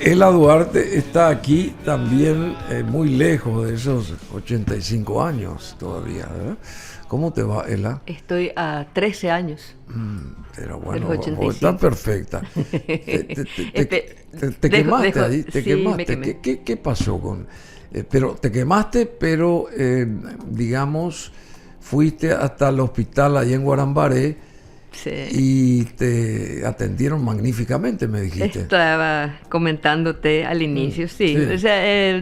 Ela Duarte está aquí también, muy lejos de esos 85 años todavía, ¿verdad? ¿Cómo te va, Ela? Estoy a 13 años. Pero de bueno, los 85. está perfecta. Te quemaste ahí, te sí, quemaste. me quemé. ¿Qué pasó con...? Pero te quemaste, pero digamos, fuiste hasta el hospital allá en Guarambaré Sí. y te atendieron magníficamente, me dijiste. Estaba comentándote al inicio, sí. sí. O sea,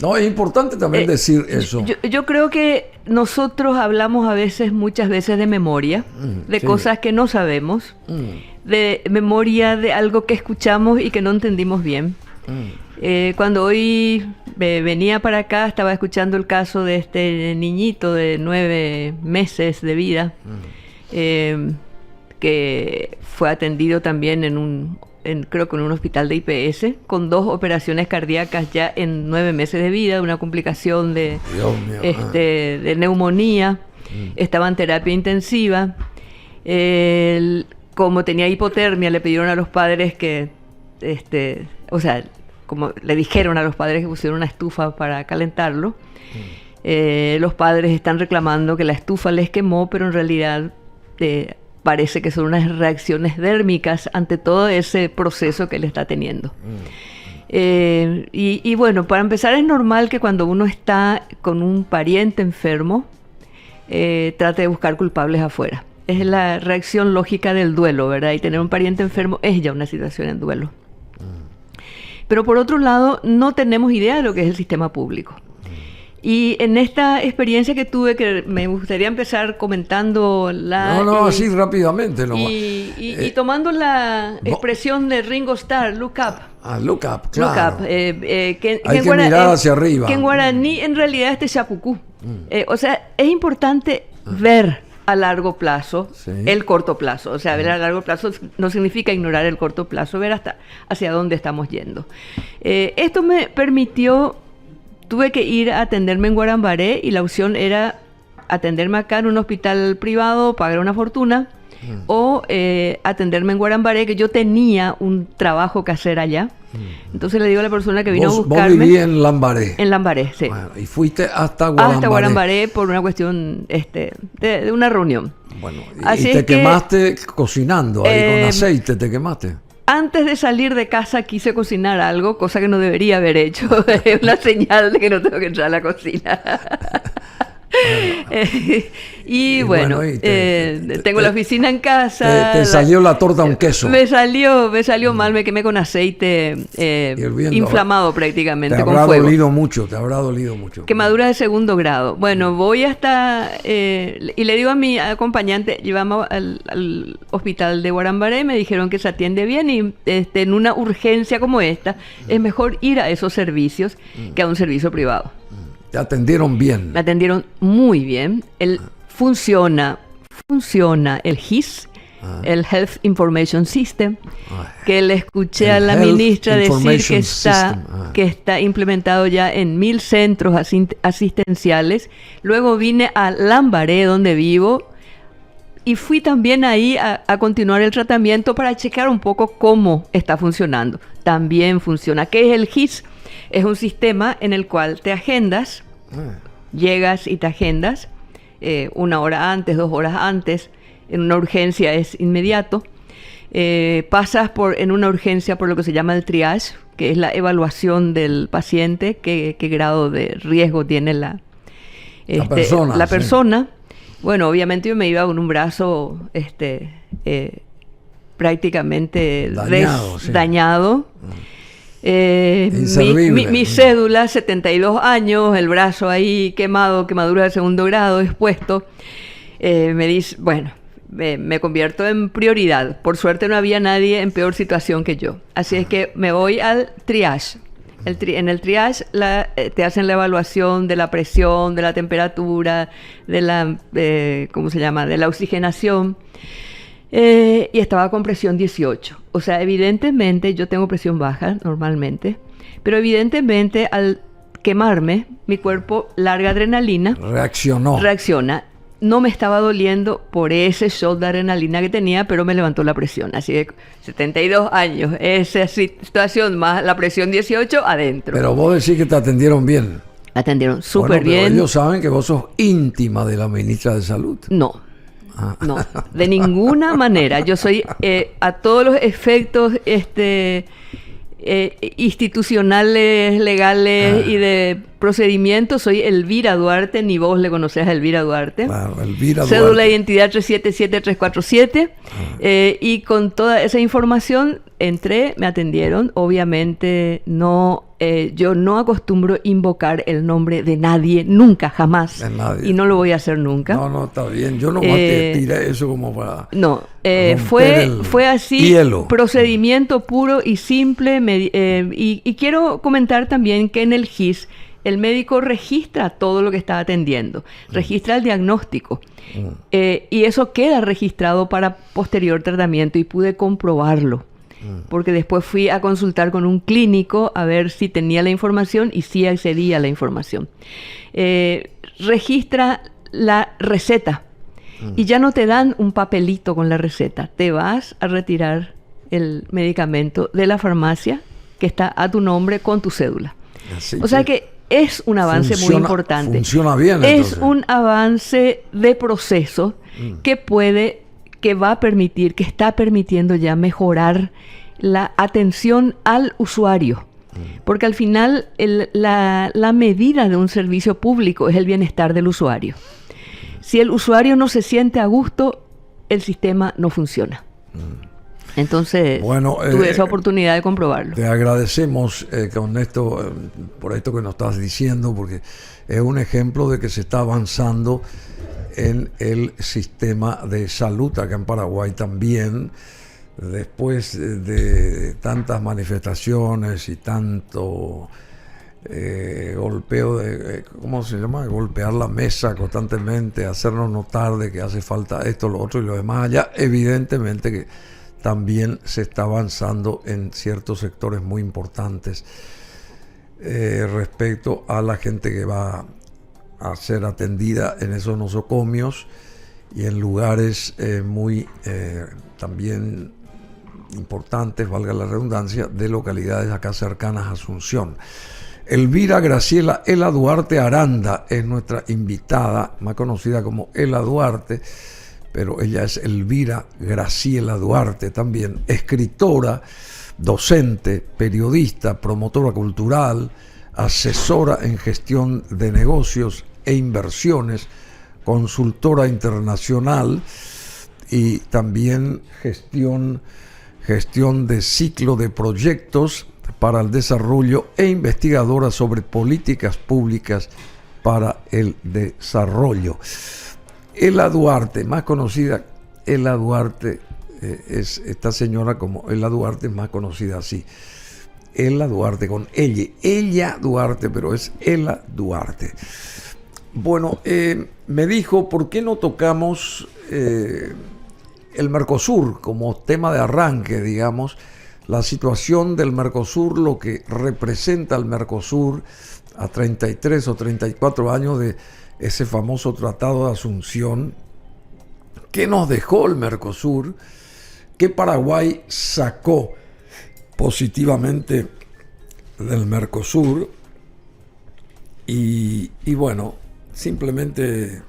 No, es importante también decir eso. yo creo que nosotros hablamos muchas veces de memoria, de sí. cosas que no sabemos, de memoria de algo que escuchamos y que no entendimos bien. Cuando hoy venía para acá, estaba escuchando el caso de este niñito de 9 meses de vida, que fue atendido también creo que en un hospital de IPS, con 2 operaciones cardíacas ya en 9 meses de vida, una complicación de neumonía, estaba en terapia intensiva. Como tenía hipotermia, le pidieron a los padres que, como le dijeron a los padres que pusieron una estufa para calentarlo. Los padres están reclamando que la estufa les quemó, pero en realidad parece que son unas reacciones dérmicas ante todo ese proceso que él está teniendo. Y bueno, para empezar, es normal que cuando uno está con un pariente enfermo, trate de buscar culpables afuera. Es la reacción lógica del duelo, ¿verdad? Y tener un pariente enfermo es ya una situación en duelo. Pero por otro lado, no tenemos idea de lo que es el sistema público. Y en esta experiencia que tuve, que me gustaría empezar comentando así rápidamente. Y tomando la expresión de Ringo Starr, look up. Look up, claro. Look up. Hay que mirar hacia arriba. Que en guaraní en realidad es chapucú. O sea, es importante ver a largo plazo, el corto plazo. O sea, ver a largo plazo no significa ignorar el corto plazo, ver hacia dónde estamos yendo. Esto me permitió... Tuve que ir a atenderme en Guarambaré y la opción era atenderme acá en un hospital privado, pagar una fortuna, o atenderme en Guarambaré, que yo tenía un trabajo que hacer allá. Entonces le digo a la persona que vino a buscarme... ¿Vos vivías en Lambaré? En Lambaré, sí. Bueno, y fuiste hasta Guarambaré. Hasta Guarambaré por una cuestión de una reunión. Bueno, y te quemaste cocinando ahí con aceite, te quemaste. Antes de salir de casa quise cocinar algo, cosa que no debería haber hecho. Es una señal de que no tengo que entrar a la cocina. Y bueno, tengo la oficina en casa. Te salió la torta un queso. Me salió mal, me quemé con aceite inflamado prácticamente, con fuego. Te habrá dolido mucho. Quemadura de 2º grado. Bueno, voy hasta... y le digo a mi acompañante, llevamos al hospital de Guarambaré, me dijeron que se atiende bien y en una urgencia como esta, es mejor ir a esos servicios que a un servicio privado. Te atendieron bien. Me atendieron muy bien. Funciona el HIS, el Health Information System, que le escuché a la ministra decir que está implementado ya en 1000 centros asistenciales. Luego vine a Lambaré, donde vivo, y fui también ahí a continuar el tratamiento para checar un poco cómo está funcionando. También funciona. ¿Qué es el HIS? Es un sistema en el cual te agendas, llegas y te agendas 1 hora antes, 2 horas antes. En una urgencia es inmediato. Pasas en una urgencia por lo que se llama el triage, que es la evaluación del paciente, qué grado de riesgo tiene la persona. Bueno, obviamente yo me iba con un brazo prácticamente dañado. Mi cédula, 72 años, el brazo ahí quemado, quemadura de 2º grado, expuesto. Me dice, bueno, me convierto en prioridad. Por suerte no había nadie en peor situación que yo. Así es que me voy al triage. En el triage te hacen la evaluación de la presión, de la temperatura, de la, ¿cómo se llama?, de la oxigenación. Y estaba con presión 18. O sea, evidentemente yo tengo presión baja normalmente, pero evidentemente al quemarme, mi cuerpo larga adrenalina. Reacciona. no me estaba doliendo por ese shot de adrenalina que tenía, pero me levantó la presión. Así que 72 años, esa situación más la presión 18 adentro. Pero vos decís que te atendieron bien. Atendieron súper bien. Pero ellos saben que vos sos íntima de la ministra de Salud. No, de ninguna manera. Yo soy a todos los efectos institucionales, legales y de procedimientos, soy Elvira Duarte, ni vos le conocés a Elvira Duarte. Claro, Elvira Duarte. Cédula de identidad 377347. Y con toda esa información entré, me atendieron. Obviamente yo no acostumbro invocar el nombre de nadie, nunca, jamás. De nadie. Y no lo voy a hacer nunca. No, está bien. Yo nomás te tiré eso como para... No, fue así, hielo. Procedimiento puro y simple. Y quiero comentar también que en el GIS el médico registra todo lo que está atendiendo, registra el diagnóstico y eso queda registrado para posterior tratamiento y pude comprobarlo. Porque después fui a consultar con un clínico a ver si tenía la información y si accedía a la información. Registra la receta y ya no te dan un papelito con la receta. Te vas a retirar el medicamento de la farmacia que está a tu nombre con tu cédula. Así o sea que es un avance muy importante. Funciona bien. Entonces. Es un avance de proceso que va a permitir, que está permitiendo ya mejorar la atención al usuario. Porque al final la medida de un servicio público es el bienestar del usuario. Si el usuario no se siente a gusto, el sistema no funciona. Entonces, tuve esa oportunidad de comprobarlo. Te agradecemos con esto, por esto que nos estás diciendo, porque es un ejemplo de que se está avanzando en el sistema de salud acá en Paraguay también, después de tantas manifestaciones y tanto golpeo ¿cómo se llama? Golpear la mesa constantemente, hacernos notar de que hace falta esto, lo otro y lo demás allá. Evidentemente que también se está avanzando en ciertos sectores muy importantes respecto a la gente que va a ser atendida en esos nosocomios y en lugares muy también importantes, valga la redundancia, de localidades acá cercanas a Asunción. Elvira Graciela Ela Duarte Aranda es nuestra invitada, más conocida como Ela Duarte, pero ella es Elvira Graciela Duarte también, escritora, docente, periodista, promotora cultural, asesora en gestión de negocios e inversiones, consultora internacional y también gestión de ciclo de proyectos para el desarrollo e investigadora sobre políticas públicas para el desarrollo. Ela Duarte, más conocida, Ela Duarte, es esta señora como Ela Duarte, es más conocida así. Ela Duarte con ella Duarte, pero es Ela Duarte. Bueno, me dijo, ¿por qué no tocamos el Mercosur como tema de arranque, digamos? La situación del Mercosur, lo que representa el Mercosur a 33 o 34 años de ese famoso Tratado de Asunción. ¿Qué nos dejó el Mercosur? ¿Qué Paraguay sacó positivamente del Mercosur? Y bueno, simplemente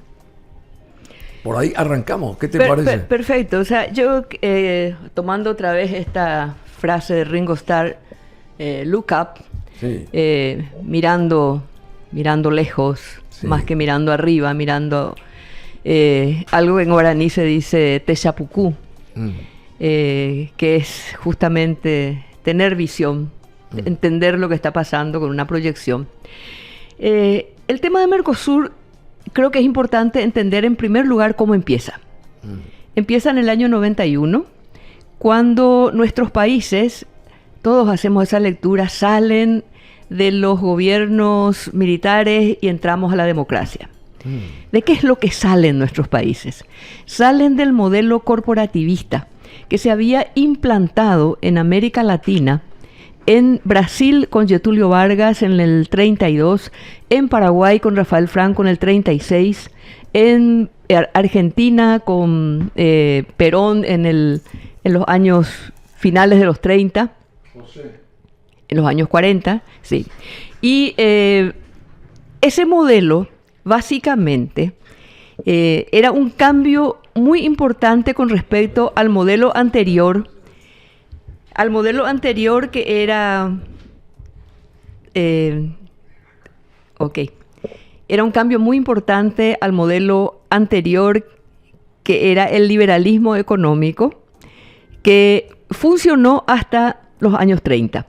por ahí arrancamos. ¿Qué te parece? Perfecto. O sea, yo tomando otra vez esta frase de Ringo Starr, look up, sí. Mirando lejos, sí. Más que mirando arriba, mirando algo que en guaraní se dice Techapucú, que es justamente tener visión, entender lo que está pasando con una proyección. El tema de Mercosur creo que es importante entender en primer lugar cómo empieza. Empieza en el año 91, cuando nuestros países, todos hacemos esa lectura, salen de los gobiernos militares y entramos a la democracia. ¿De qué es lo que salen nuestros países? Salen del modelo corporativista que se había implantado en América Latina en Brasil con Getúlio Vargas en el 32, en Paraguay con Rafael Franco en el 36, en Argentina con Perón en los años finales de los 30, en los años 40, sí. Y ese modelo, básicamente, era un cambio muy importante con respecto al modelo anterior que era... Era un cambio muy importante al modelo anterior, que era el liberalismo económico, que funcionó hasta los años 30.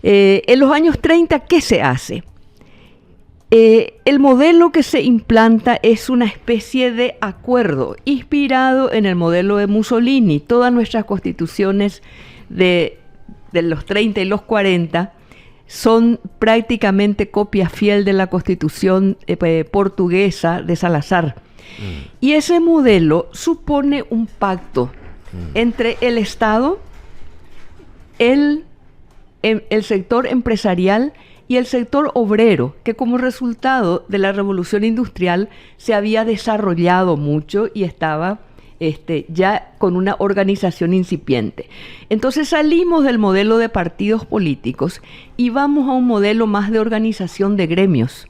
En los años 30, ¿qué se hace? El modelo que se implanta es una especie de acuerdo inspirado en el modelo de Mussolini. Todas nuestras constituciones de los 30 y los 40 son prácticamente copia fiel de la constitución portuguesa de Salazar. Y ese modelo supone un pacto entre el Estado, el sector empresarial y el sector obrero, que como resultado de la revolución industrial se había desarrollado mucho y estaba ya con una organización incipiente. Entonces salimos del modelo de partidos políticos y vamos a un modelo más de organización de gremios.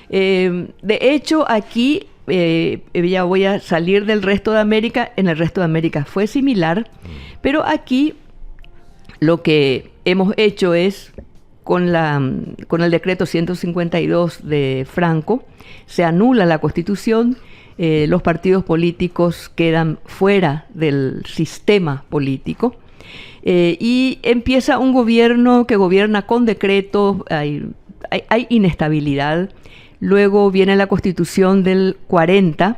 De hecho, aquí ya voy a salir del resto de América. En el resto de América fue similar, pero aquí lo que hemos hecho es, con el decreto 152 de Franco, se anula la Constitución. Los partidos políticos quedan fuera del sistema político y empieza un gobierno que gobierna con decretos, hay inestabilidad. Luego viene la Constitución del 40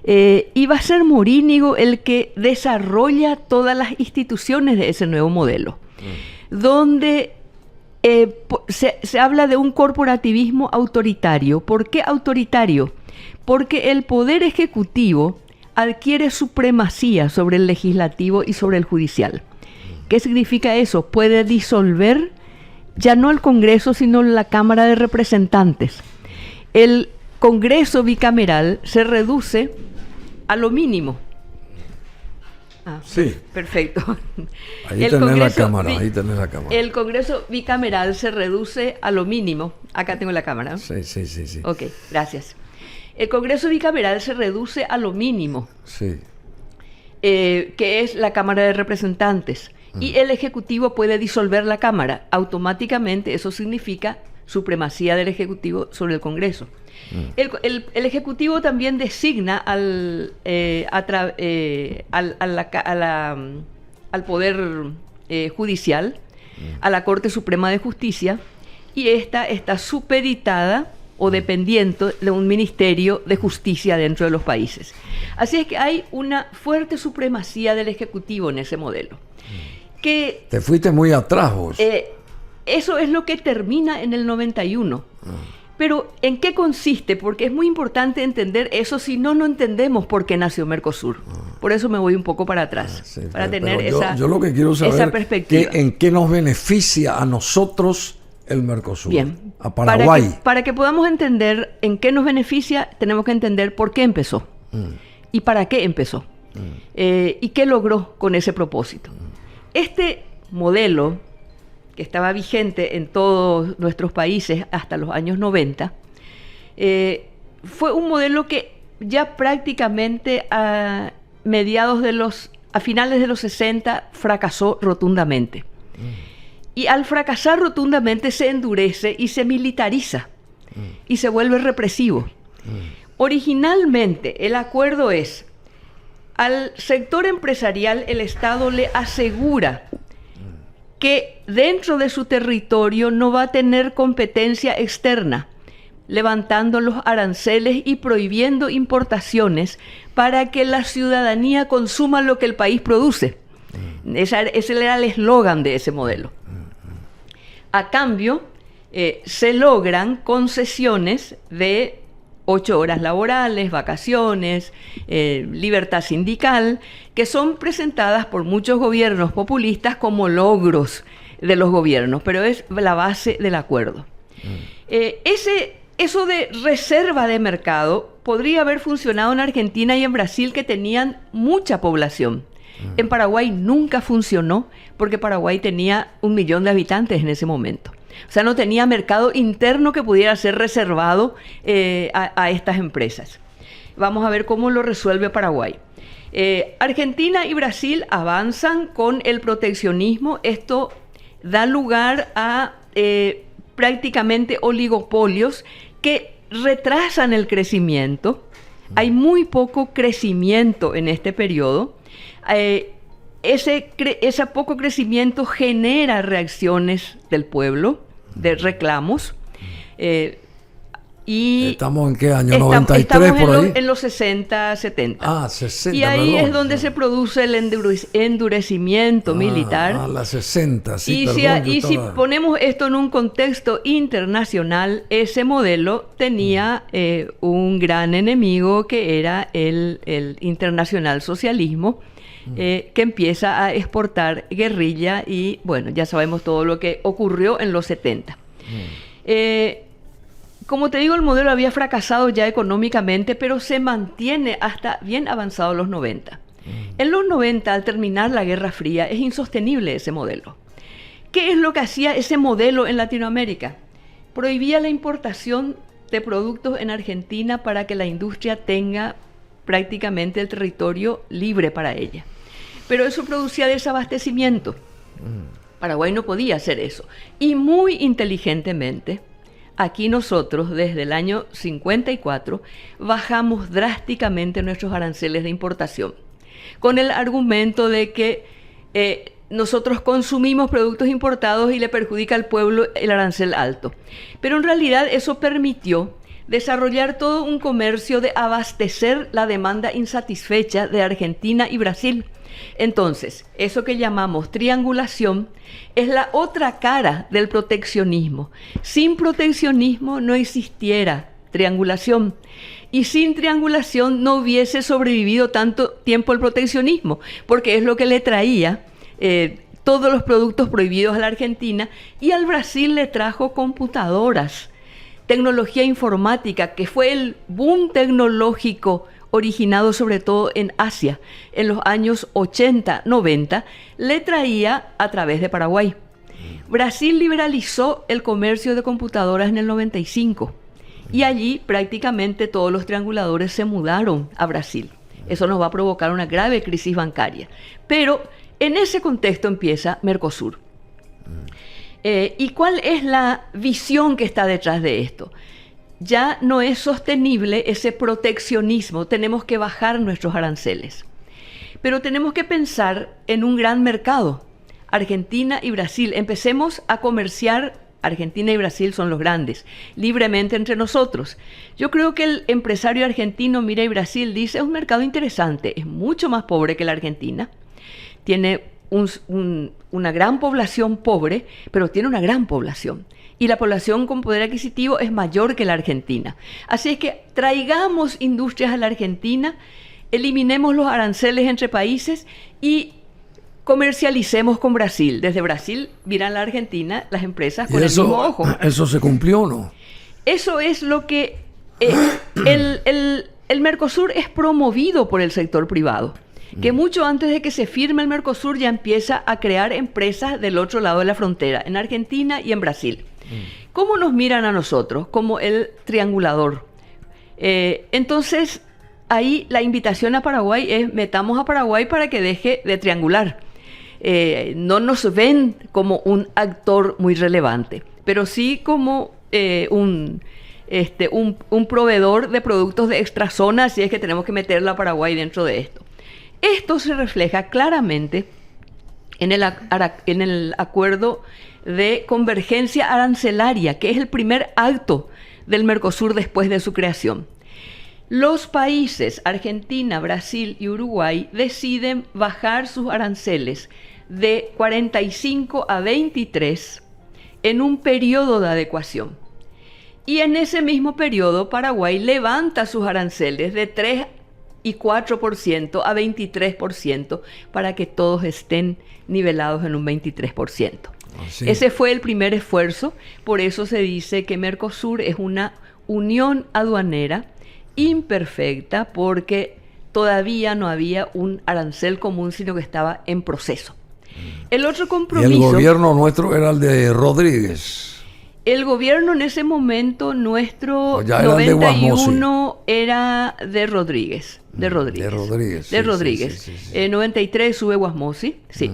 y va a ser Morínigo el que desarrolla todas las instituciones de ese nuevo modelo, donde se habla de un corporativismo autoritario. ¿Por qué autoritario? Porque el poder ejecutivo adquiere supremacía sobre el legislativo y sobre el judicial. ¿Qué significa eso? Puede disolver ya no el Congreso, sino la Cámara de Representantes. El Congreso bicameral se reduce a lo mínimo. Sí. Perfecto. Ahí tenés la cámara, El Congreso bicameral se reduce a lo mínimo. Acá tengo la cámara. Sí. Ok, gracias. El Congreso bicameral se reduce a lo mínimo, sí. Que es la Cámara de Representantes. Y el Ejecutivo puede disolver la Cámara. Automáticamente eso significa supremacía del Ejecutivo sobre el Congreso. El Ejecutivo también designa al al Poder Judicial, a la Corte Suprema de Justicia, y esta está supeditada o dependiente de un Ministerio de Justicia dentro de los países. Así es que hay una fuerte supremacía del Ejecutivo en ese modelo. Que, te fuiste muy atrás vos. Eso es lo que termina en el 91. Pero ¿en qué consiste? Porque es muy importante entender eso, si no, no entendemos por qué nació Mercosur. Por eso me voy un poco para atrás, sí, para tener yo lo que quiero saber esa perspectiva. ¿En qué nos beneficia a nosotros el Mercosur? Bien. A Paraguay. Para que podamos entender en qué nos beneficia, tenemos que entender por qué empezó y para qué empezó y qué logró con ese propósito. Este modelo, que estaba vigente en todos nuestros países hasta los años 90, fue un modelo que ya prácticamente a finales de los 60 fracasó rotundamente. Y al fracasar rotundamente se endurece y se militariza y se vuelve represivo. Originalmente el acuerdo es: al sector empresarial el Estado le asegura que dentro de su territorio no va a tener competencia externa, levantando los aranceles y prohibiendo importaciones para que la ciudadanía consuma lo que el país produce. Ese era el eslogan de ese modelo. A cambio, se logran concesiones de 8 horas laborales, vacaciones, libertad sindical, que son presentadas por muchos gobiernos populistas como logros de los gobiernos, pero es la base del acuerdo. Eso de reserva de mercado podría haber funcionado en Argentina y en Brasil, que tenían mucha población. En Paraguay nunca funcionó porque Paraguay tenía 1 millón de habitantes en ese momento. O sea, no tenía mercado interno que pudiera ser reservado a estas empresas. Vamos a ver cómo lo resuelve Paraguay. Argentina y Brasil avanzan con el proteccionismo. Esto da lugar a prácticamente oligopolios que retrasan el crecimiento. Hay muy poco crecimiento en este periodo. Ese poco crecimiento genera reacciones del pueblo, de reclamos. Y ¿estamos en qué año? ¿93 estamos por ahí? En los 60, 70. 60, y ahí perdón. es donde se produce el endurecimiento militar. Las 60, sí, Si ponemos esto en un contexto internacional, ese modelo tenía un gran enemigo, que era el internacional socialismo, que empieza a exportar guerrilla y, bueno, ya sabemos todo lo que ocurrió en los 70. Como te digo, el modelo había fracasado ya económicamente, pero se mantiene hasta bien avanzados los 90. En los 90, al terminar la Guerra Fría, es insostenible ese modelo. ¿Qué es lo que hacía ese modelo en Latinoamérica? Prohibía la importación de productos en Argentina para que la industria tenga prácticamente el territorio libre para ella. Pero eso producía desabastecimiento. Paraguay no podía hacer eso. Y muy inteligentemente, aquí nosotros, desde el año 54, bajamos drásticamente nuestros aranceles de importación, con el argumento de que nosotros consumimos productos importados y le perjudica al pueblo el arancel alto. Pero en realidad eso permitió desarrollar todo un comercio de abastecer la demanda insatisfecha de Argentina y Brasil. Entonces, eso que llamamos triangulación es la otra cara del proteccionismo. Sin proteccionismo no existiera triangulación, y sin triangulación no hubiese sobrevivido tanto tiempo el proteccionismo, porque es lo que le traía todos los productos prohibidos a la Argentina, y al Brasil le trajo computadoras, tecnología informática, que fue el boom tecnológico originado sobre todo en Asia, en los años 80, 90, le traía a través de Paraguay. Brasil liberalizó el comercio de computadoras en el 95, y allí prácticamente todos los trianguladores se mudaron a Brasil. Eso nos va a provocar una grave crisis bancaria. Pero en ese contexto empieza Mercosur. ¿Y cuál es la visión que está detrás de esto? Ya no es sostenible ese proteccionismo, tenemos que bajar nuestros aranceles. Pero tenemos que pensar en un gran mercado, Argentina y Brasil. Empecemos a comerciar, Argentina y Brasil son los grandes, libremente entre nosotros. Yo creo que el empresario argentino mira y Brasil dice, es un mercado interesante, es mucho más pobre que la Argentina, tiene una gran población pobre, pero tiene una gran población. Y la población con poder adquisitivo es mayor que la Argentina. Así es que traigamos industrias a la Argentina, eliminemos los aranceles entre países y comercialicemos con Brasil. Desde Brasil miran la Argentina las empresas con el mismo ojo. ¿Eso se cumplió o no? Eso es lo que... el Mercosur es promovido por el sector privado, que mucho antes de que se firme el Mercosur ya empieza a crear empresas del otro lado de la frontera, en Argentina y en Brasil. ¿Cómo nos miran a nosotros? Como el triangulador. Entonces, ahí la invitación a Paraguay es, metamos a Paraguay para que deje de triangular. No nos ven como un actor muy relevante, pero sí como un proveedor de productos de extrazona, así es que tenemos que meterla a Paraguay dentro de esto. Esto se refleja claramente en el acuerdo de convergencia arancelaria, que es el primer acto del Mercosur después de su creación. Los países Argentina, Brasil y Uruguay deciden bajar sus aranceles de 45 a 23 en un periodo de adecuación. Y en ese mismo periodo Paraguay levanta sus aranceles de 3 y 4% a 23% para que todos estén nivelados en un 23%. Sí. Ese fue el primer esfuerzo, por eso se dice que Mercosur es una unión aduanera imperfecta, porque todavía no había un arancel común, sino que estaba en proceso. El otro compromiso... Y el gobierno nuestro era el de Rodríguez. El gobierno en ese momento nuestro, ya era 91, era de Rodríguez. De Rodríguez. De Rodríguez. De Rodríguez. Sí. 93 sube Guasmosi, sí.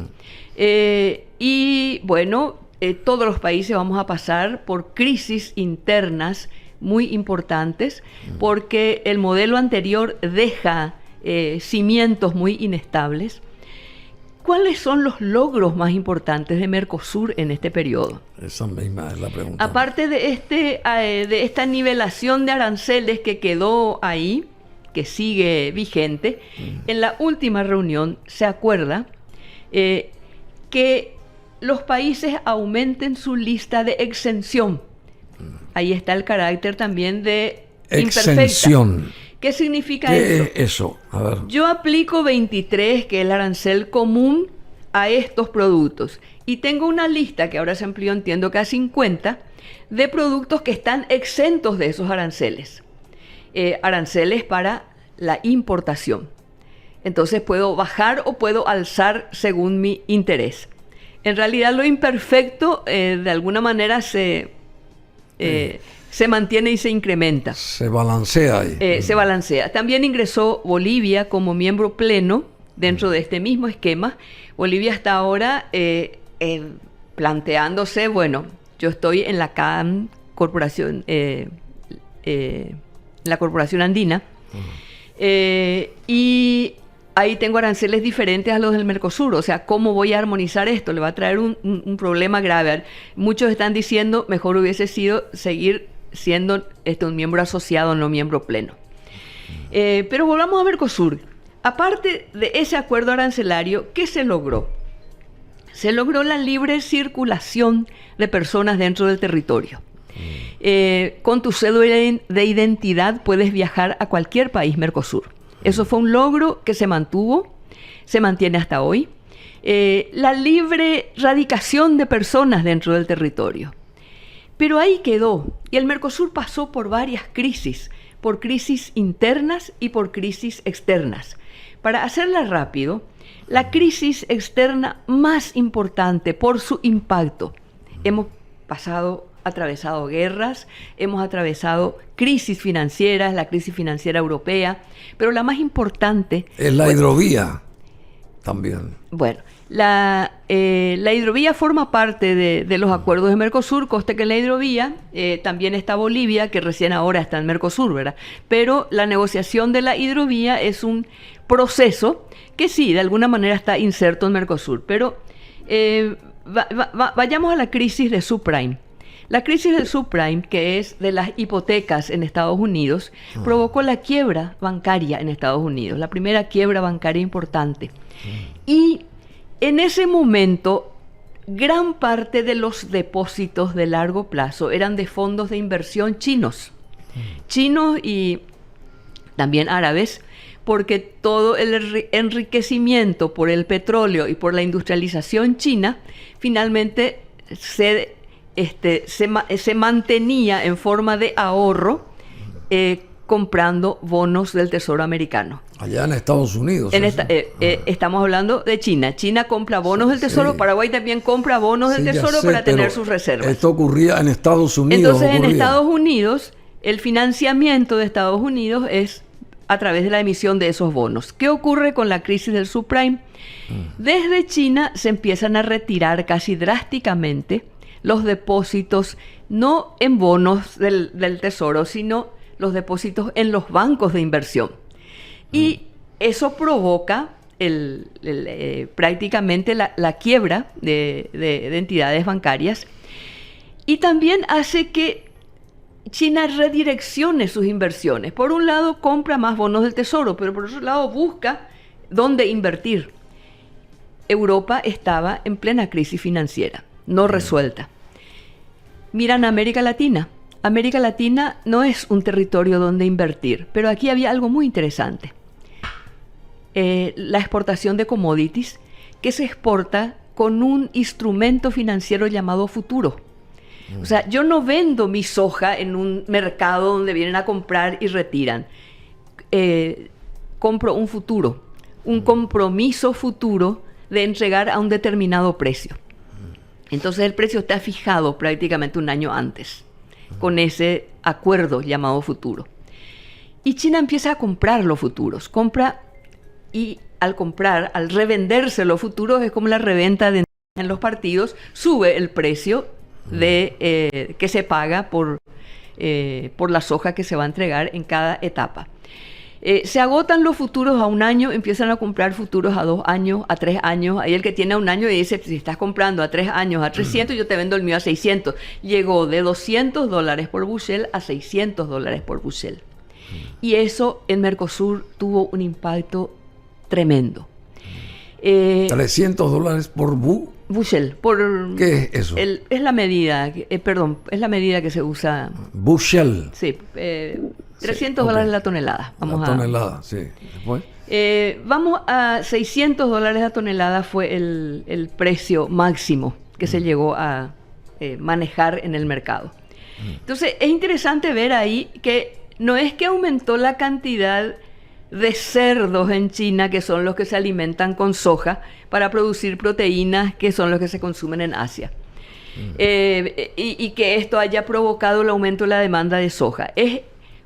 Y bueno, todos los países vamos a pasar por crisis internas muy importantes, porque el modelo anterior deja cimientos muy inestables. ¿Cuáles son los logros más importantes de Mercosur en este periodo? Esa misma es la pregunta. Aparte de esta nivelación de aranceles que quedó ahí, que sigue vigente, en la última reunión se acuerda que los países aumenten su lista de exención. Ahí está el carácter también de exención. Imperfecta. ¿Qué significa ¿Qué eso? es eso? A ver. Yo aplico 23, que es el arancel común, a estos productos. Y tengo una lista, que ahora se amplió, entiendo que a 50, de productos que están exentos de esos aranceles. Aranceles para la importación. Entonces puedo bajar o puedo alzar según mi interés. En realidad lo imperfecto de alguna manera se mantiene y se incrementa. Se balancea ahí. Se balancea. También ingresó Bolivia como miembro pleno dentro de este mismo esquema. Bolivia está ahora planteándose, bueno, yo estoy en la CAM, corporación, la Corporación Andina, y ahí tengo aranceles diferentes a los del Mercosur. O sea, ¿cómo voy a armonizar esto? Le va a traer un problema grave. Muchos están diciendo, mejor hubiese sido seguir siendo un miembro asociado, no miembro pleno. Pero volvamos a Mercosur. Aparte de ese acuerdo arancelario, ¿qué se logró? Se logró la libre circulación de personas dentro del territorio. Con tu cédula de identidad puedes viajar a cualquier país Mercosur. Eso fue un logro que se mantuvo, se mantiene hasta hoy. La libre radicación de personas dentro del territorio. Pero ahí quedó, y el Mercosur pasó por varias crisis, por crisis internas y por crisis externas. Para hacerla rápido, la crisis externa más importante por su impacto. Hemos atravesado guerras, hemos atravesado crisis financieras, la crisis financiera europea, pero la más importante... Es la hidrovía también. Bueno, la hidrovía forma parte de los acuerdos de Mercosur, conste que en la hidrovía también está Bolivia, que recién ahora está en Mercosur, ¿verdad? Pero la negociación de la hidrovía es un proceso que sí, de alguna manera está inserto en Mercosur, pero vayamos a la crisis de subprime. La crisis del subprime, que es de las hipotecas en Estados Unidos, provocó la quiebra bancaria en Estados Unidos, la primera quiebra bancaria importante. Y en ese momento, gran parte de los depósitos de largo plazo eran de fondos de inversión chinos y también árabes, porque todo el enriquecimiento por el petróleo y por la industrialización china finalmente se mantenía en forma de ahorro comprando bonos del Tesoro americano. Allá en Estados Unidos. Estamos hablando de China. China compra bonos del Tesoro, Paraguay también compra bonos del Tesoro para tener sus reservas. Esto ocurría en Estados Unidos. Entonces, en Estados Unidos, el financiamiento de Estados Unidos es a través de la emisión de esos bonos. ¿Qué ocurre con la crisis del subprime? Desde China se empiezan a retirar casi drásticamente los depósitos, no en bonos del Tesoro, sino los depósitos en los bancos de inversión. Y eso provoca prácticamente la quiebra de entidades bancarias, y también hace que China redireccione sus inversiones. Por un lado compra más bonos del Tesoro, pero por otro lado busca dónde invertir. Europa estaba en plena crisis financiera, no resuelta. Miran a América Latina. América Latina no es un territorio donde invertir, pero aquí había algo muy interesante. La exportación de commodities, que se exporta con un instrumento financiero llamado futuro. O sea, yo no vendo mi soja en un mercado donde vienen a comprar y retiran. Compro un futuro, un compromiso futuro de entregar a un determinado precio. Entonces el precio está fijado prácticamente un año antes, con ese acuerdo llamado futuro. Y China empieza a comprar los futuros, compra, y al comprar, al revenderse los futuros, es como la reventa en los partidos, sube el precio que se paga por la soja que se va a entregar en cada etapa. Se agotan los futuros a un año, empiezan a comprar futuros a 2 años, a 3 años. Ahí el que tiene a un año dice, si estás comprando a 3 años, a 300, yo te vendo el mío a 600. Llegó de $200 por bushel a $600 por bushel. Y eso en Mercosur tuvo un impacto tremendo. $300 por bushel. ¿Qué es eso? Es la medida, es la medida que se usa. Bushel. Sí, $300 la tonelada. Tonelada, sí. Después. Vamos a $600 la tonelada, fue el precio máximo que se llegó a manejar en el mercado. Entonces, es interesante ver ahí que no es que aumentó la cantidad de cerdos en China, que son los que se alimentan con soja para producir proteínas, que son los que se consumen en Asia. Y que esto haya provocado el aumento de la demanda de soja. Es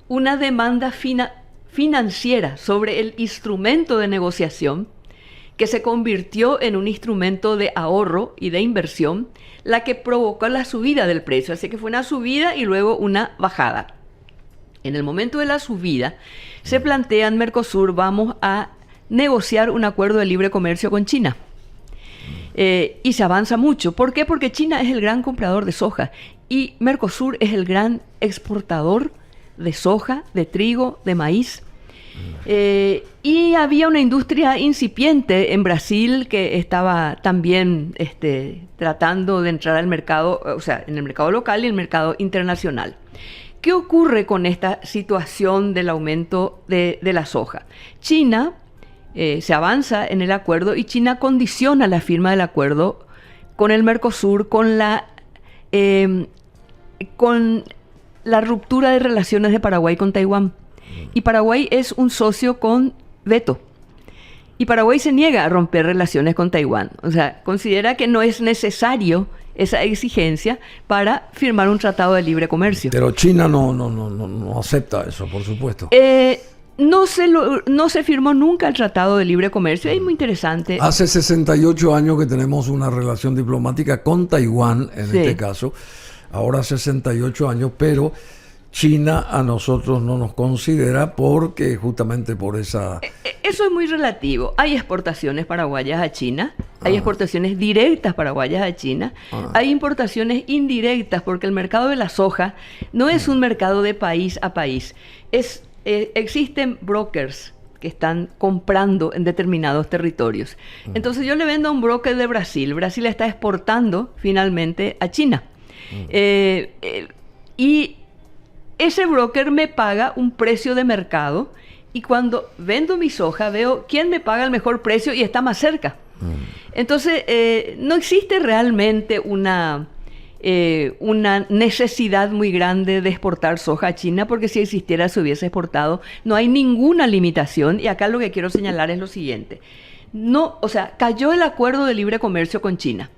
una demanda financiera sobre el instrumento de negociación que se convirtió en un instrumento de ahorro y de inversión, la que provocó la subida del precio. Así que fue una subida y luego una bajada. En el momento de la subida, se plantea en Mercosur, vamos a negociar un acuerdo de libre comercio con China. Y se avanza mucho. ¿Por qué? Porque China es el gran comprador de soja y Mercosur es el gran exportador de soja, de trigo, de maíz. Y había una industria incipiente en Brasil que estaba también tratando de entrar al mercado, o sea, en el mercado local y en el mercado internacional. ¿Qué ocurre con esta situación del aumento de la soja? China se avanza en el acuerdo y China condiciona la firma del acuerdo con el Mercosur con la ruptura de relaciones de Paraguay con Taiwán. Y Paraguay es un socio con veto. Y Paraguay se niega a romper relaciones con Taiwán. O sea, considera que no es necesario esa exigencia para firmar un tratado de libre comercio. Pero China no acepta eso, por supuesto. No se firmó nunca el tratado de libre comercio. Es muy interesante. Hace 68 años que tenemos una relación diplomática con Taiwán, en este caso. Ahora 68 años, pero China a nosotros no nos considera porque justamente por esa... Eso es muy relativo. Hay exportaciones paraguayas a China, hay exportaciones directas paraguayas a China, hay importaciones indirectas porque el mercado de la soja no es un mercado de país a país. Existen brokers que están comprando en determinados territorios. Entonces yo le vendo a un broker de Brasil. Brasil está exportando finalmente a China. Y ese broker me paga un precio de mercado y cuando vendo mi soja veo quién me paga el mejor precio y está más cerca. Entonces no existe realmente una necesidad muy grande de exportar soja a China, porque si existiera se hubiese exportado. No hay ninguna limitación y acá lo que quiero señalar es lo siguiente. Cayó el acuerdo de libre comercio con China,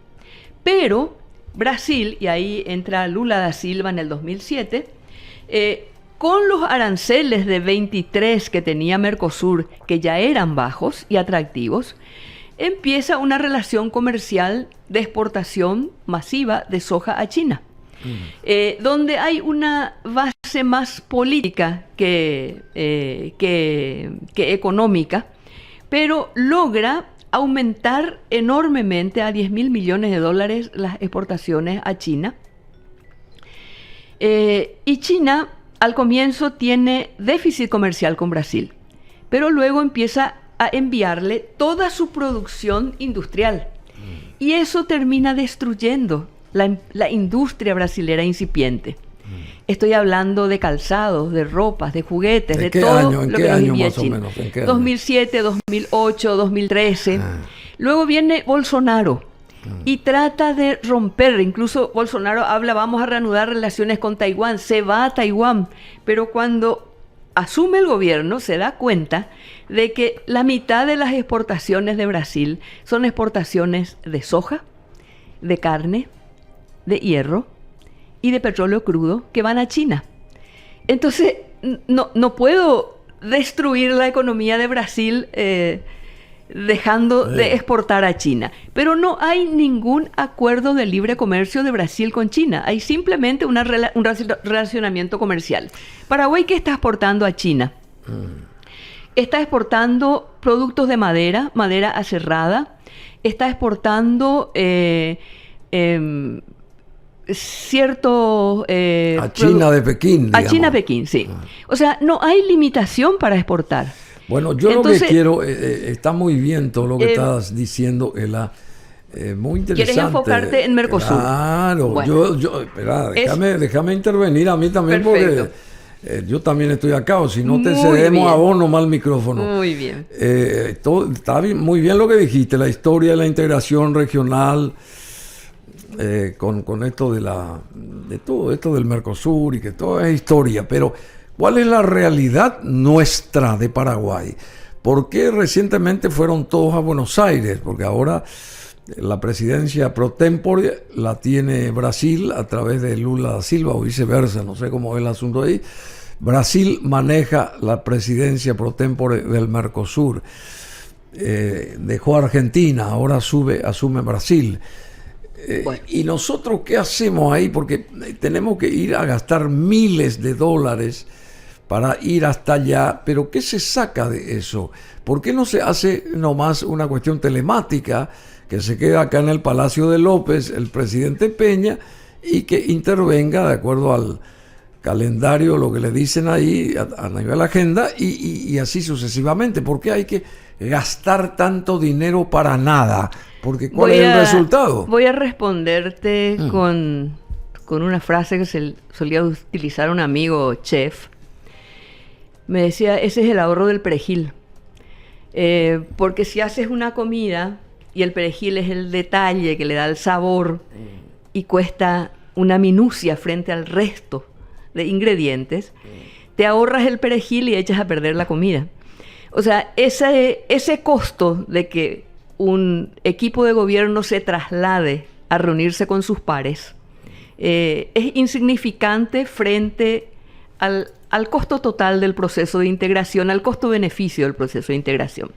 pero Brasil, y ahí entra Lula da Silva en el 2007, con los aranceles de 23 que tenía Mercosur, que ya eran bajos y atractivos, empieza una relación comercial de exportación masiva de soja a China, donde hay una base más política que económica, pero logra aumentar enormemente a $10.000 millones las exportaciones a China. Y China al comienzo tiene déficit comercial con Brasil, pero luego empieza a enviarle toda su producción industrial. Y eso termina destruyendo la industria brasilera incipiente. Estoy hablando de calzados, de ropas, de juguetes, de todo lo que nos envía China. 2007, 2008, 2013. Luego viene Bolsonaro y trata de romper. Incluso Bolsonaro habla, vamos a reanudar relaciones con Taiwán, se va a Taiwán, pero cuando asume el gobierno se da cuenta de que la mitad de las exportaciones de Brasil son exportaciones de soja, de carne, de hierro y de petróleo crudo que van a China. Entonces, no puedo destruir la economía de Brasil dejando de exportar a China. Pero no hay ningún acuerdo de libre comercio de Brasil con China. Hay simplemente un relacionamiento comercial. Paraguay, ¿qué está exportando a China? Está exportando productos de madera, madera aserrada. Está exportando cierto... a China de Pekín, digamos. A China Pekín, sí. O sea, no hay limitación para exportar. Bueno, yo entonces, lo que quiero, está muy bien todo lo que estás diciendo, Ela, muy interesante. ¿Quieres enfocarte en Mercosur? Claro, bueno, espera, déjame intervenir a mí también. Perfecto. Porque yo también estoy acá, o si no te cedemos a vos nomás el micrófono. Muy bien. Está muy bien lo que dijiste, la historia de la integración regional, con esto de todo esto del Mercosur y que todo es historia, pero ¿cuál es la realidad nuestra de Paraguay? ¿Por qué recientemente fueron todos a Buenos Aires? Porque ahora la presidencia pro tempore la tiene Brasil a través de Lula da Silva o viceversa, no sé cómo es el asunto ahí. Brasil maneja la presidencia pro tempore del Mercosur. Dejó a Argentina, ahora asume Brasil. Bueno. ¿Y nosotros qué hacemos ahí? Porque tenemos que ir a gastar miles de dólares para ir hasta allá, pero ¿qué se saca de eso? ¿Por qué no se hace nomás una cuestión telemática que se queda acá en el Palacio de López, el presidente Peña, y que intervenga de acuerdo al calendario, lo que le dicen ahí a nivel agenda, y así sucesivamente? ¿Por qué hay que gastar tanto dinero para nada? Porque ¿cuál es el resultado? Voy a responderte con una frase que solía utilizar un amigo chef. Me decía, ese es el ahorro del perejil. Porque si haces una comida y el perejil es el detalle que le da el sabor y cuesta una minucia frente al resto de ingredientes, te ahorras el perejil y echas a perder la comida. O sea, ese costo de que un equipo de gobierno se traslade a reunirse con sus pares es insignificante frente al costo total del proceso de integración, al costo-beneficio del proceso de integración.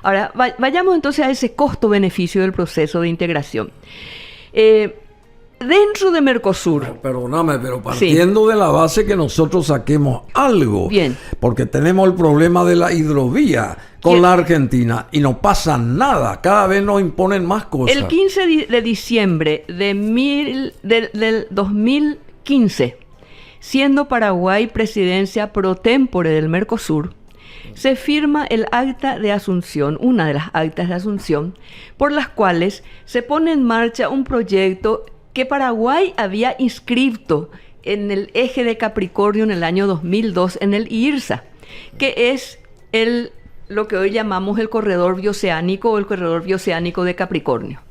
Ahora, vayamos entonces a ese costo-beneficio del proceso de integración. Dentro de Mercosur... Perdóname, pero partiendo de la base que nosotros saquemos algo, bien, porque tenemos el problema de la hidrovía con la Argentina y no pasa nada, cada vez nos imponen más cosas. El 15 de diciembre del 2015, siendo Paraguay presidencia pro tempore del Mercosur, se firma el acta de asunción, una de las actas de asunción, por las cuales se pone en marcha un proyecto que Paraguay había inscrito en el eje de Capricornio en el año 2002 en el IRSA, que es lo que hoy llamamos el corredor bioceánico o el corredor bioceánico de Capricornio.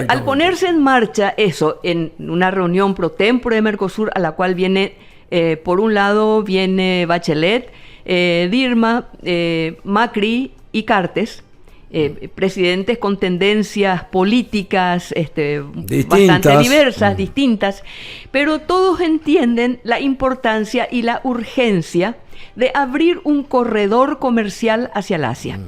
Al ponerse en marcha eso en una reunión pro tempore de Mercosur, a la cual viene, por un lado viene Bachelet, Dilma, Macri y Cartes, presidentes con tendencias políticas bastante diversas, distintas, pero todos entienden la importancia y la urgencia de abrir un corredor comercial hacia el Asia.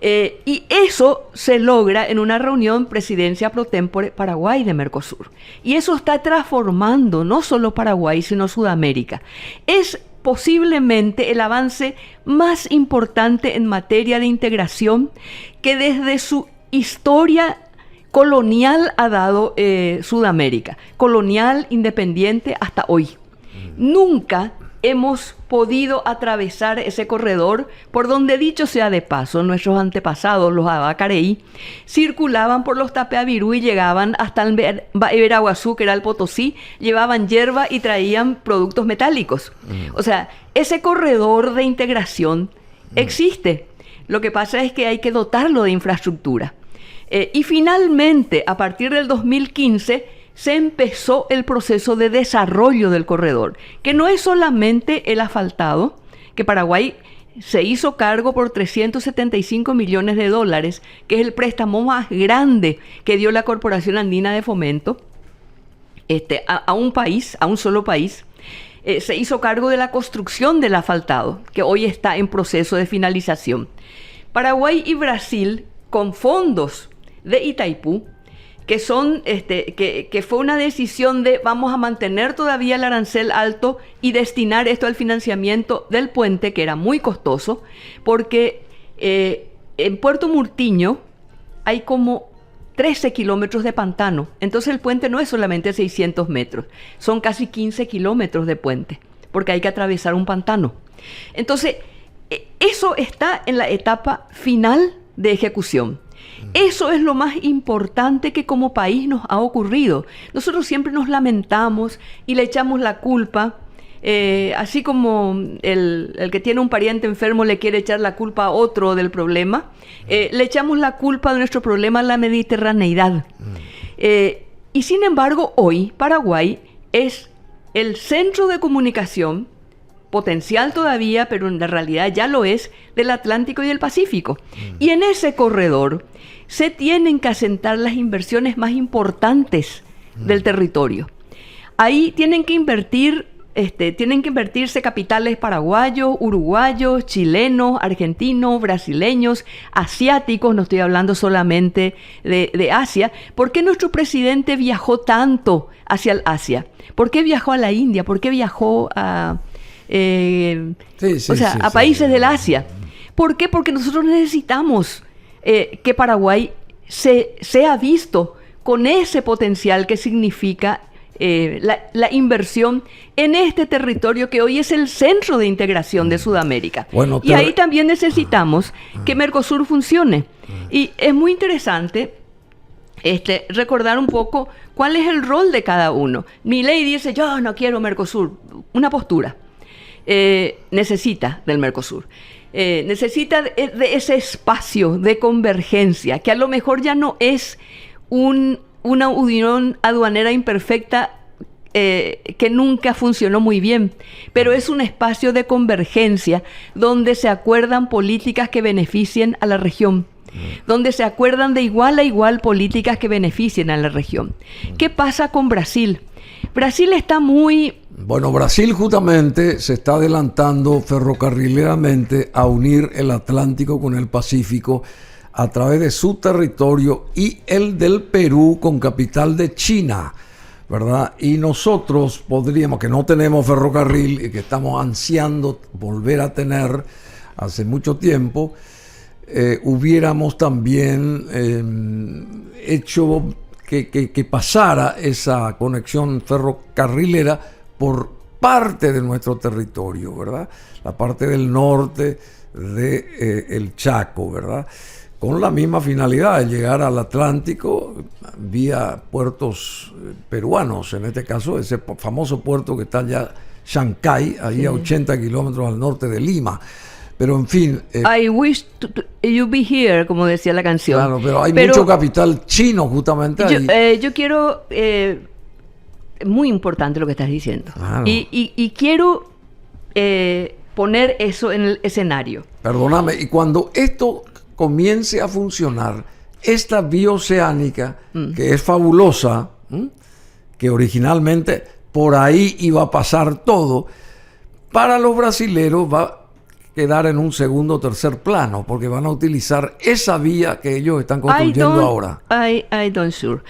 Y eso se logra en una reunión presidencia pro tempore Paraguay de Mercosur. Y eso está transformando no solo Paraguay, sino Sudamérica. Es posiblemente el avance más importante en materia de integración que desde su historia colonial ha dado Sudamérica, colonial, independiente hasta hoy. Nunca hemos podido atravesar ese corredor por donde, dicho sea de paso, nuestros antepasados, los Abacareí, circulaban por los Tapeabirú y llegaban hasta el Veraguazú, que era el Potosí, llevaban hierba y traían productos metálicos. O sea, ese corredor de integración existe. Lo que pasa es que hay que dotarlo de infraestructura. Y finalmente, a partir del 2015, se empezó el proceso de desarrollo del corredor, que no es solamente el asfaltado, que Paraguay se hizo cargo por $375 millones, que es el préstamo más grande que dio la Corporación Andina de Fomento a un país, a un solo país. Se hizo cargo de la construcción del asfaltado, que hoy está en proceso de finalización. Paraguay y Brasil, con fondos de Itaipú, que fue una decisión de vamos a mantener todavía el arancel alto y destinar esto al financiamiento del puente, que era muy costoso, porque en Puerto Murtiño hay como 13 kilómetros de pantano. Entonces el puente no es solamente 600 metros, son casi 15 kilómetros de puente, porque hay que atravesar un pantano. Entonces, eso está en la etapa final de ejecución. Eso es lo más importante que como país nos ha ocurrido. Nosotros siempre nos lamentamos y le echamos la culpa, así como el que tiene un pariente enfermo le quiere echar la culpa a otro del problema, le echamos la culpa de nuestro problema a la mediterraneidad. Y sin embargo, hoy Paraguay es el centro de comunicación potencial todavía, pero en la realidad ya lo es, del Atlántico y del Pacífico. Y en ese corredor se tienen que asentar las inversiones más importantes del territorio. Ahí tienen que invertirse capitales paraguayos, uruguayos, chilenos, argentinos, brasileños, asiáticos, no estoy hablando solamente de Asia. ¿Por qué nuestro presidente viajó tanto hacia el Asia? ¿Por qué viajó a la India? ¿Por qué viajó a países del Asia? ¿Por qué? Porque nosotros necesitamos que Paraguay sea visto con ese potencial que significa la inversión en este territorio que hoy es el centro de integración de Sudamérica. Y ahí también necesitamos que Mercosur funcione. Y es muy interesante recordar un poco cuál es el rol de cada uno. Milei dice, yo no quiero Mercosur. Una postura. Necesita del Mercosur. Necesita de ese espacio de convergencia, que a lo mejor ya no es una unión aduanera imperfecta que nunca funcionó muy bien, pero es un espacio de convergencia donde se acuerdan políticas que beneficien a la región, donde se acuerdan de igual a igual políticas que beneficien a la región. ¿Qué pasa con Brasil? Brasil está muy... Bueno, Brasil justamente se está adelantando ferrocarrileramente a unir el Atlántico con el Pacífico a través de su territorio y el del Perú con capital de China, ¿verdad? Y nosotros podríamos, que no tenemos ferrocarril y que estamos ansiando volver a tener hace mucho tiempo, hubiéramos también hecho que pasara esa conexión ferrocarrilera por parte de nuestro territorio, ¿verdad? La parte del norte de el Chaco, ¿verdad? Con la misma finalidad de llegar al Atlántico vía puertos peruanos, en este caso ese famoso puerto que está allá, Chancay, ahí a 80 kilómetros al norte de Lima. Pero en fin... I wish you be here, como decía la canción. Claro, pero hay mucho capital chino justamente ahí. Yo quiero... muy importante lo que estás diciendo. Claro. Y quiero poner eso en el escenario. Perdóname, y cuando esto comience a funcionar, esta vía oceánica, que es fabulosa, que originalmente por ahí iba a pasar todo, para los brasileros va a quedar en un segundo o tercer plano, porque van a utilizar esa vía que ellos están construyendo ahora. I don't sure.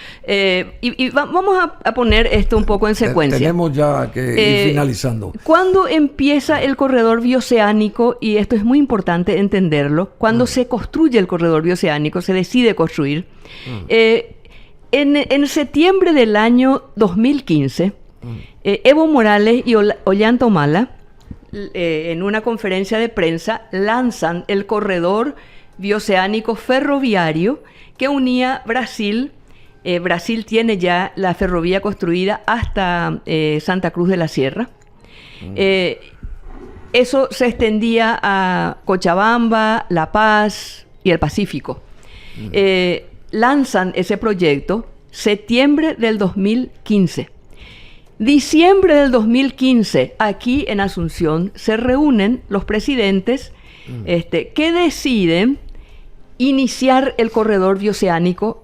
Vamos a poner esto un poco en secuencia. Tenemos ya que ir finalizando. Cuando empieza el corredor bioceánico, y esto es muy importante entenderlo, cuando se construye el corredor bioceánico, se decide construir, en septiembre del año 2015, Evo Morales y Ollanta Humala, en una conferencia de prensa, lanzan el corredor bioceánico ferroviario que unía Brasil. Brasil tiene ya la ferrovía construida hasta Santa Cruz de la Sierra. Eso se extendía a Cochabamba, La Paz y el Pacífico. lanzan ese proyecto septiembre del 2015. Diciembre del 2015, aquí en Asunción, se reúnen los presidentes que deciden iniciar el corredor bioceánico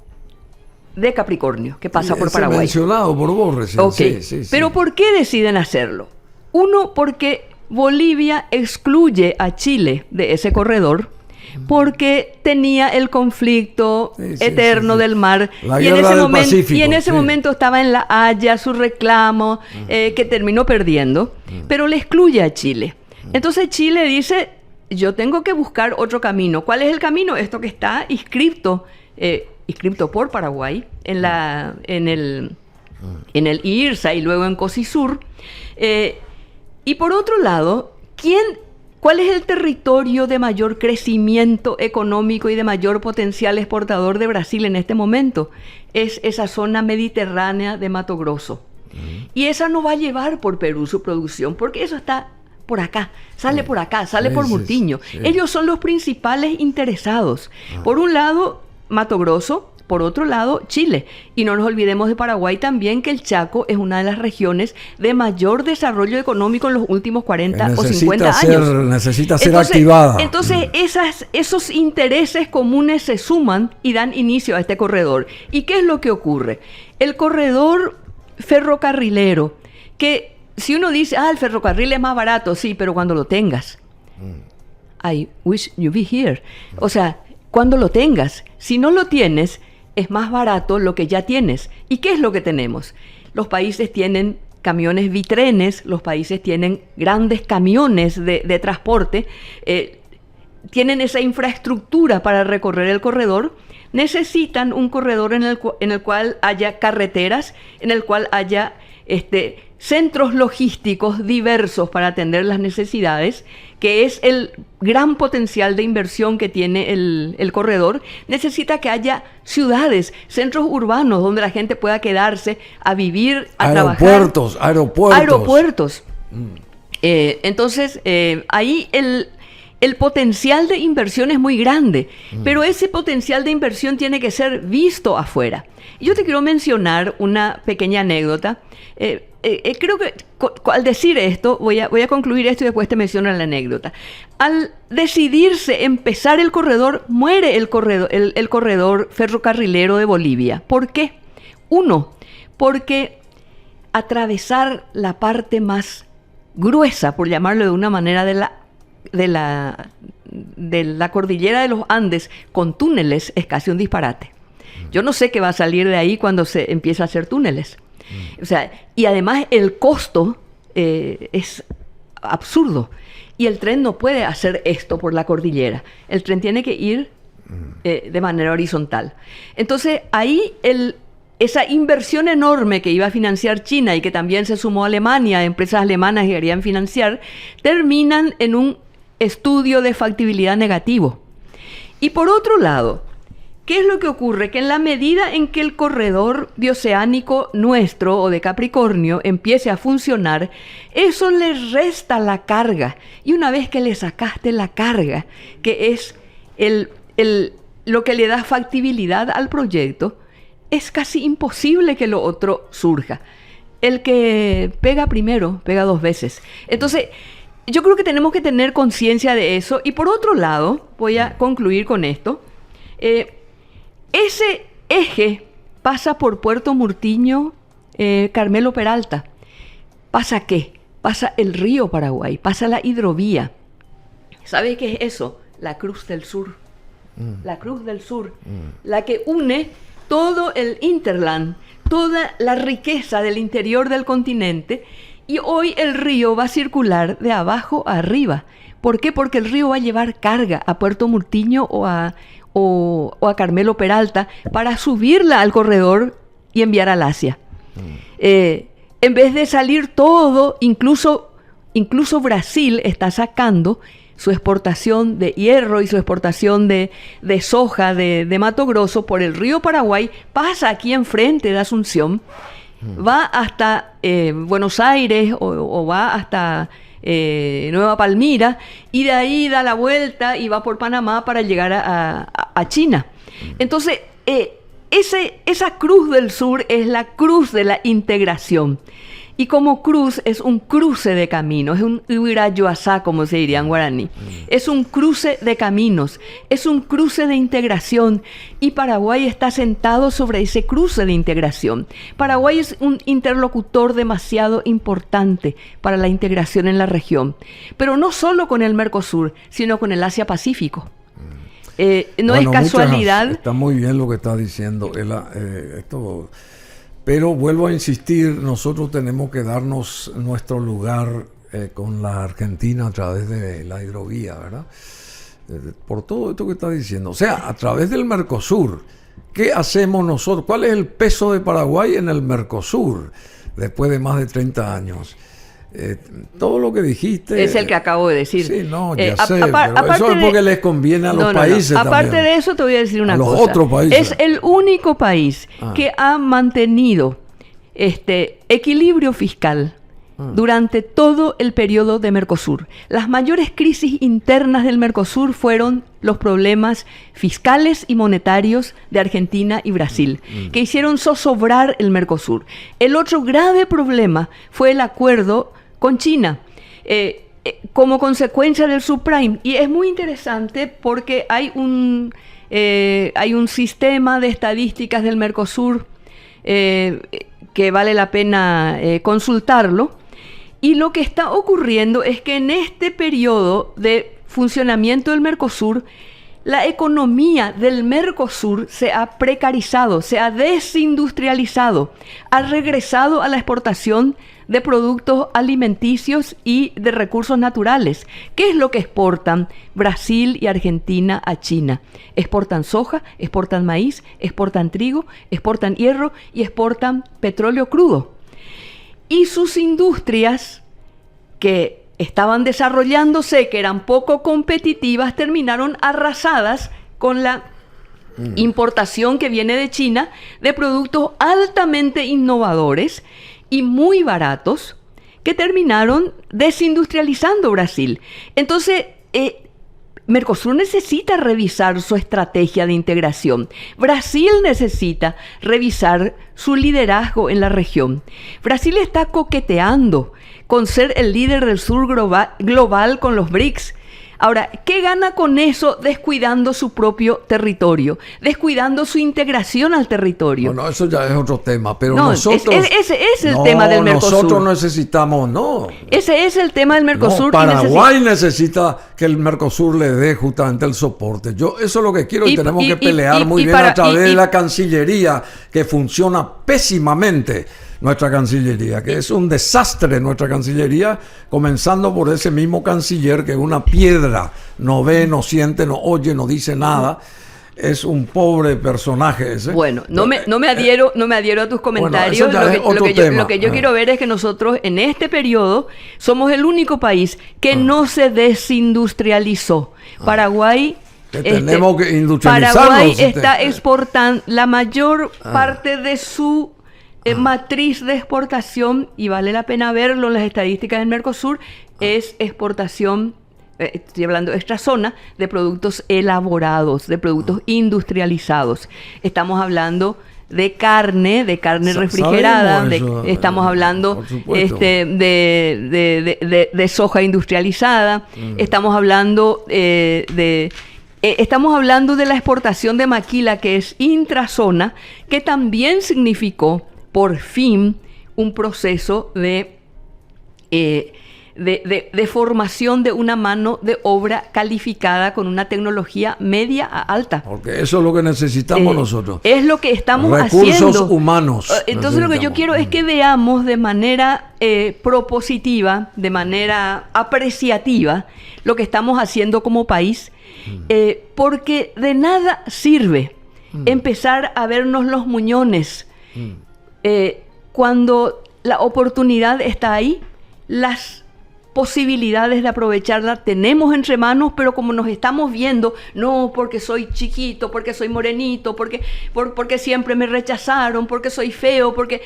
de Capricornio, que pasa por Paraguay. Mencionado por vos recién. Okay. Sí. Pero ¿por qué deciden hacerlo? Uno, porque Bolivia excluye a Chile de ese corredor porque tenía el conflicto eterno del mar. Y en ese momento estaba en La Haya su reclamo, que terminó perdiendo, pero le excluye a Chile. Entonces Chile dice, yo tengo que buscar otro camino. ¿Cuál es el camino? Esto que está inscripto por Paraguay en el IRSA y luego en COSISUR. Y por otro lado, ¿cuál es el territorio de mayor crecimiento económico y de mayor potencial exportador de Brasil en este momento? Es esa zona mediterránea de Mato Grosso. Y esa no va a llevar por Perú su producción, porque eso está por acá, sale por acá, sale por Murtiño. Ellos son los principales interesados. Por un lado, Mato Grosso, por otro lado, Chile. Y no nos olvidemos de Paraguay también, que el Chaco es una de las regiones de mayor desarrollo económico en los últimos 40 o 50 años. Necesita ser activada. Entonces, esos intereses comunes se suman y dan inicio a este corredor. ¿Y qué es lo que ocurre? El corredor ferrocarrilero, que si uno dice, el ferrocarril es más barato, sí, pero cuando lo tengas. I wish you be here. O sea, cuando lo tengas. Si no lo tienes, es más barato lo que ya tienes. ¿Y qué es lo que tenemos? Los países tienen camiones bitrenes, los países tienen grandes camiones de transporte, tienen esa infraestructura para recorrer el corredor. Necesitan un corredor en el cual haya carreteras, en el cual haya centros logísticos diversos para atender las necesidades, que es el gran potencial de inversión que tiene el corredor. Necesita que haya ciudades, centros urbanos donde la gente pueda quedarse a vivir, a trabajar. Aeropuertos. Entonces, ahí el potencial de inversión es muy grande, pero ese potencial de inversión tiene que ser visto afuera. Y yo te quiero mencionar una pequeña anécdota. Creo que al decir esto, voy a concluir esto y después te menciono la anécdota. Al decidirse empezar el corredor, muere el corredor ferrocarrilero de Bolivia. ¿Por qué? Uno, porque atravesar la parte más gruesa, por llamarlo de una manera, de la cordillera de los Andes con túneles es casi un disparate. Yo no sé qué va a salir de ahí cuando se empieza a hacer túneles. O sea, y además el costo es absurdo. Y el tren no puede hacer esto por la cordillera. El tren tiene que ir de manera horizontal. Entonces, ahí esa inversión enorme que iba a financiar China y que también se sumó a Alemania, empresas alemanas que querían financiar, terminan en un estudio de factibilidad negativo. Y por otro lado, ¿qué es lo que ocurre? Que en la medida en que el corredor bioceánico nuestro o de Capricornio empiece a funcionar, eso le resta la carga. Y una vez que le sacaste la carga, que es lo que le da factibilidad al proyecto, es casi imposible que lo otro surja. El que pega primero, pega dos veces. Entonces, yo creo que tenemos que tener conciencia de eso. Y por otro lado, voy a concluir con esto. Ese eje pasa por Puerto Murtiño, Carmelo Peralta. ¿Pasa qué? Pasa el río Paraguay, pasa la hidrovía. ¿Sabe qué es eso? La Cruz del Sur. La Cruz del Sur. La que une todo el hinterland, toda la riqueza del interior del continente. Y hoy el río va a circular de abajo a arriba. ¿Por qué? Porque el río va a llevar carga a Puerto Murtiño o a Carmelo Peralta para subirla al corredor y enviar al Asia. En vez de salir todo, incluso Brasil está sacando su exportación de hierro y su exportación de soja de Mato Grosso por el río Paraguay, pasa aquí enfrente de Asunción, va hasta Buenos Aires o va hasta Nueva Palmira, y de ahí da la vuelta y va por Panamá para llegar a China. Entonces, esa cruz del sur es la cruz de la integración. Y como cruz es un cruce de caminos, es un Uirayoasá, como se diría en guaraní. Es un cruce de caminos, es un cruce de integración. Y Paraguay está sentado sobre ese cruce de integración. Paraguay es un interlocutor demasiado importante para la integración en la región. Pero no solo con el Mercosur, sino con el Asia-Pacífico. No es casualidad. Está muy bien lo que está diciendo. Pero vuelvo a insistir, nosotros tenemos que darnos nuestro lugar con la Argentina a través de la hidrovía, ¿verdad? Por todo esto que está diciendo. O sea, a través del Mercosur, ¿qué hacemos nosotros? ¿Cuál es el peso de Paraguay en el Mercosur después de más de 30 años? Todo lo que dijiste... Es el que acabo de decir. Sí, no, ya sé, pero eso es porque les conviene a los países también. Aparte de eso, te voy a decir una cosa. A los otros países. Es el único país que ha mantenido equilibrio fiscal durante todo el periodo de Mercosur. Las mayores crisis internas del Mercosur fueron los problemas fiscales y monetarios de Argentina y Brasil, que hicieron zozobrar el Mercosur. El otro grave problema fue el acuerdo con China, como consecuencia del subprime. Y es muy interesante porque hay un sistema de estadísticas del Mercosur que vale la pena consultarlo. Y lo que está ocurriendo es que en este periodo de funcionamiento del Mercosur, la economía del Mercosur se ha precarizado, se ha desindustrializado, ha regresado a la exportación de productos alimenticios y de recursos naturales. ¿Qué es lo que exportan Brasil y Argentina a China? Exportan soja, exportan maíz, exportan trigo, exportan hierro y exportan petróleo crudo. Y sus industrias que estaban desarrollándose, que eran poco competitivas, terminaron arrasadas con la importación que viene de China de productos altamente innovadores y muy baratos que terminaron desindustrializando Brasil. Entonces, Mercosur necesita revisar su estrategia de integración. Brasil necesita revisar su liderazgo en la región. Brasil está coqueteando con ser el líder del sur global con los BRICS. Ahora, ¿qué gana con eso descuidando su propio territorio? Descuidando su integración al territorio. Bueno, eso ya es otro tema, pero no, nosotros... Ese es el tema del Mercosur. Nosotros necesitamos, no. Ese es el tema del Mercosur. No, Paraguay necesita que el Mercosur le dé justamente el soporte. Eso es lo que quiero y tenemos que pelear muy bien a través de la Cancillería, que funciona pésimamente. Nuestra Cancillería, que es un desastre nuestra Cancillería, comenzando por ese mismo canciller que es una piedra, no ve, no siente, no oye, no dice nada. Es un pobre personaje ese. Bueno, no me adhiero a tus comentarios. Bueno, lo que yo quiero ver es que nosotros en este periodo somos el único país que no se desindustrializó. Paraguay... Que tenemos que industrializarnos. Paraguay está exportando la mayor parte de su matriz de exportación, y vale la pena verlo en las estadísticas del Mercosur, es exportación, estoy hablando de esta zona, de productos elaborados, de productos industrializados. Estamos hablando de carne refrigerada, estamos hablando de soja industrializada, estamos hablando estamos hablando de la exportación de maquila, que es intrazona, que también significó por fin un proceso de formación de una mano de obra calificada con una tecnología media a alta. Porque eso es lo que necesitamos nosotros. Es lo que estamos haciendo. Recursos humanos. Entonces lo que yo quiero es que veamos de manera propositiva, de manera apreciativa, lo que estamos haciendo como país, porque de nada sirve empezar a vernos los muñones cuando la oportunidad está ahí. Las posibilidades de aprovecharla tenemos entre manos, pero como nos estamos viendo, no porque soy chiquito, porque soy morenito, porque siempre me rechazaron, porque soy feo, porque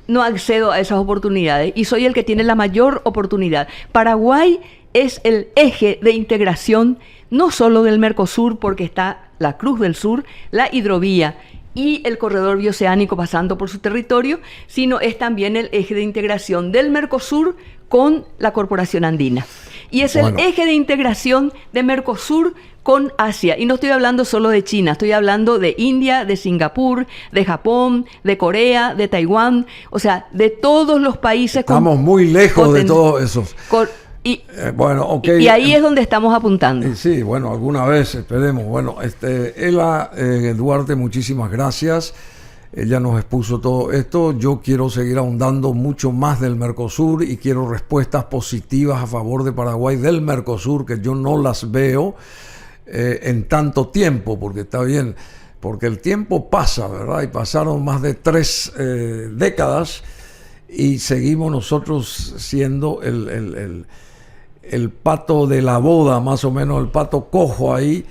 no accedo a esas oportunidades y soy el que tiene la mayor oportunidad. Paraguay es el eje de integración no solo del Mercosur, porque está la Cruz del Sur, la hidrovía y el corredor bioceánico pasando por su territorio, sino es también el eje de integración del Mercosur con la Corporación Andina. Y es el eje de integración de Mercosur con Asia. Y no estoy hablando solo de China, estoy hablando de India, de Singapur, de Japón, de Corea, de Taiwán, o sea, de todos los países. Estamos muy lejos de todos esos. Y ahí es donde estamos apuntando. Sí, bueno, alguna vez esperemos. Bueno, Ela Duarte, muchísimas gracias. Ella nos expuso todo esto. Yo quiero seguir ahondando mucho más del Mercosur y quiero respuestas positivas a favor de Paraguay del Mercosur, que yo no las veo en tanto tiempo, porque está bien, porque el tiempo pasa, ¿verdad? Y pasaron más de 3 décadas y seguimos nosotros siendo el pato de la boda, más o menos el pato cojo ahí,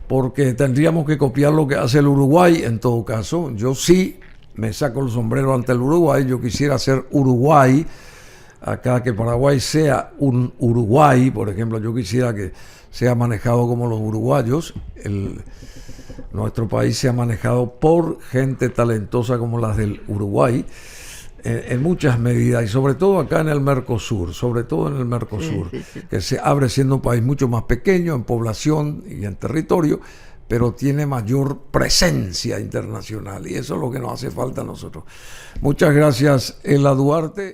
porque tendríamos que copiar lo que hace el Uruguay en todo caso. Yo sí me saco el sombrero ante el Uruguay, yo quisiera ser Uruguay, acá que Paraguay sea un Uruguay, por ejemplo, yo quisiera que sea manejado como los uruguayos, nuestro país sea manejado por gente talentosa como las del Uruguay, en muchas medidas, y sobre todo acá en el Mercosur, que se abre siendo un país mucho más pequeño en población y en territorio, pero tiene mayor presencia internacional, y eso es lo que nos hace falta a nosotros. Muchas gracias, Ela Duarte.